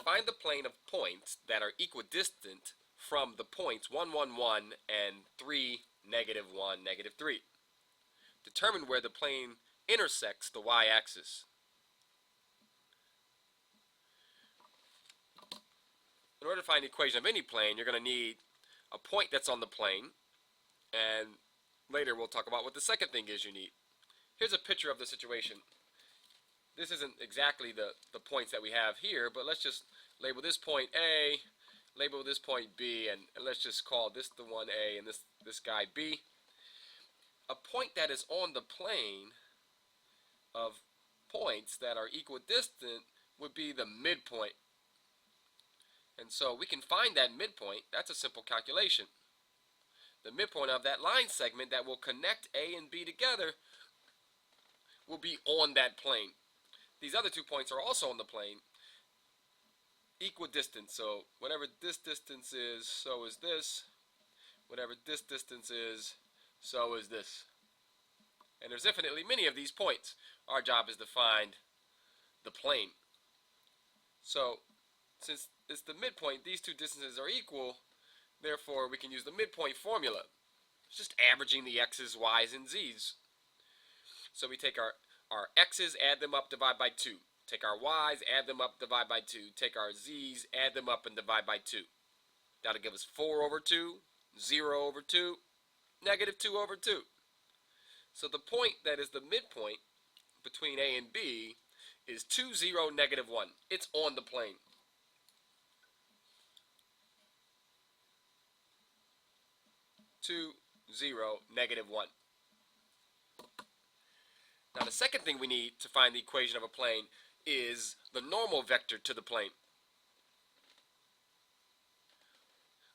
Find the plane of points that are equidistant from the points 1, 1, 1 and 3, negative 1, negative 3. Determine where the plane intersects the y-axis. In order to find the equation of any plane, you're going to need a point that's on the plane, and later we'll talk about what the second thing is you need. Here's a picture of the situation. This isn't exactly the points that we have here, but let's just label this point A, label this point B, and let's just call this the one A and this guy B. A point that is on the plane of points that are equidistant would be the midpoint. And so we can find that midpoint. That's a simple calculation. The midpoint of that line segment that will connect A and B together will be on that plane. These other 2 points are also on the plane, equidistant. So whatever this distance is, so is this. Whatever this distance is, so is this. And there's infinitely many of these points. Our job is to find the plane. So since it's the midpoint, these 2 distances are equal, therefore we can use the midpoint formula. It's just averaging the x's, y's, and z's. So we take our x's, add them up, divide by 2. Take our y's, add them up, divide by 2. Take our z's, add them up, and divide by 2. That'll give us 4 over 2, 0 over 2, negative 2 over 2. So the point that is the midpoint between A and B is 2, 0, negative 1. It's on the plane. Two, 0, negative 1. Now the second thing we need to find the equation of a plane is the normal vector to the plane.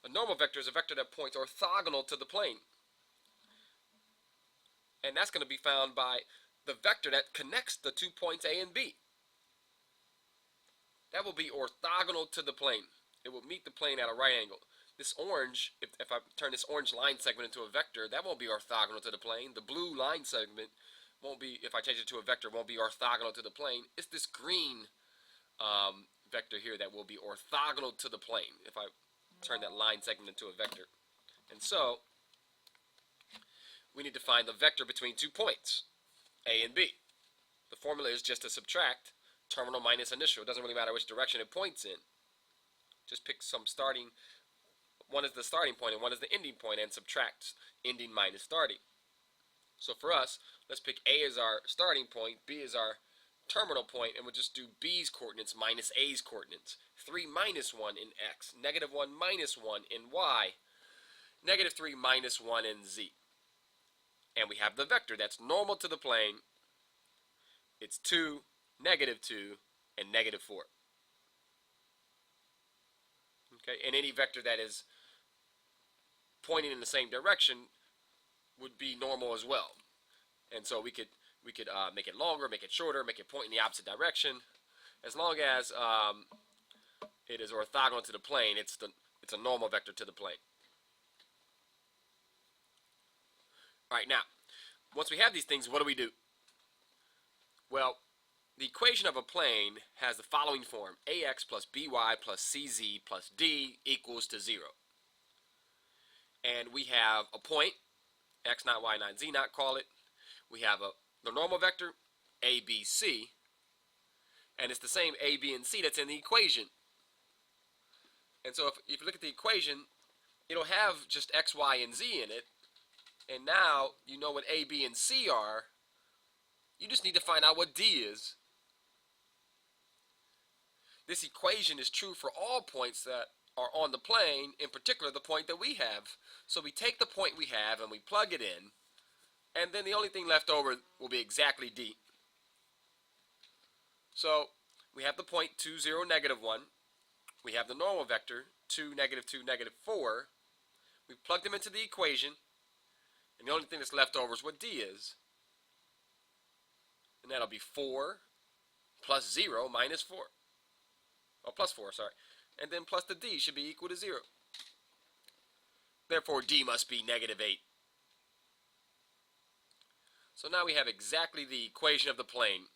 A normal vector is a vector that points orthogonal to the plane. And that's going to be found by the vector that connects the 2 points A and B. That will be orthogonal to the plane. It will meet the plane at a right angle. This orange, if I turn this orange line segment into a vector, that won't be orthogonal to the plane. The blue line segment won't be, if I change it to a vector, won't be orthogonal to the plane. It's this green vector here that will be orthogonal to the plane if I turn that line segment into a vector. And so we need to find the vector between 2 points, A and B. The formula is just to subtract terminal minus initial. It doesn't really matter which direction it points in. Just pick some starting. One is the starting point and one is the ending point, and subtract ending minus starting. So for us, let's pick A as our starting point, B as our terminal point, and we'll just do B's coordinates minus A's coordinates. 3 minus 1 in x, negative 1 minus 1 in y, negative 3 minus 1 in z. And we have the vector that's normal to the plane. It's 2, negative 2, and negative 4. Okay, and any vector that is pointing in the same direction would be normal as well. And so we could make it longer, make it shorter, make it point in the opposite direction. As long as it is orthogonal to the plane, it's a normal vector to the plane. All right, now, once we have these things, what do? Well, the equation of a plane has the following form: ax plus by plus cz plus d equals to 0. And we have a point, x naught, y naught, z naught, call it. We have the normal vector, a, b, c. And it's the same a, b, and c that's in the equation. And so if you look at the equation, it'll have just x, y, and z in it. And now you know what a, b, and c are. You just need to find out what d is. This equation is true for all points that are on the plane, in particular the point that we have. So we take the point we have and we plug it in, and then the only thing left over will be exactly d. So we have the point 2, 0, negative 1. We have the normal vector 2, negative 2, negative 4. We plugged them into the equation, and the only thing that's left over is what d is. And that'll be 4 plus 0 minus 4. Oh, plus 4, sorry. And then plus the d should be equal to 0. Therefore, d must be negative 8. So now we have exactly the equation of the plane.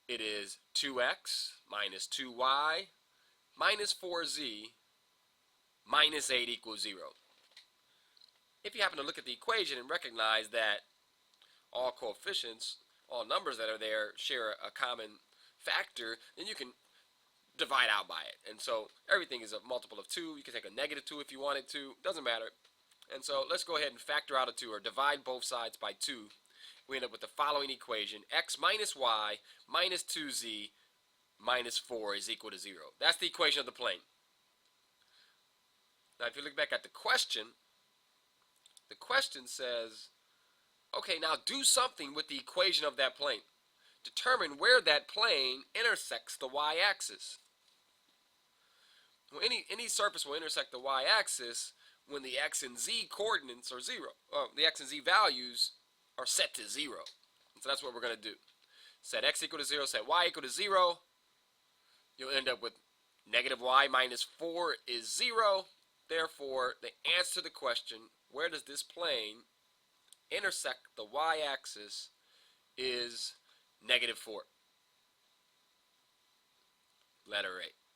It is 2x minus 2y minus 4z minus 8 equals 0. If you happen to look at the equation and recognize that all coefficients, all numbers that are there share a common factor, then you can divide out by it. And so everything is a multiple of 2. You can take a negative 2 if you wanted to. Doesn't matter. And so let's go ahead and factor out a 2, or divide both sides by 2. We end up with the following equation: x minus y minus 2z minus 4 is equal to 0. That's the equation of the plane. Now if you look back at the question says, okay, now do something with the equation of that plane. Determine where that plane intersects the y-axis. Well, any surface will intersect the y-axis when the x and z coordinates are 0. The x and z values are set to 0. And so that's what we're going to do. Set x equal to 0, set y equal to 0. You'll end up with negative y minus 4 is 0. Therefore, the answer to the question, where does this plane intersect the y-axis, is negative 4. Letter A.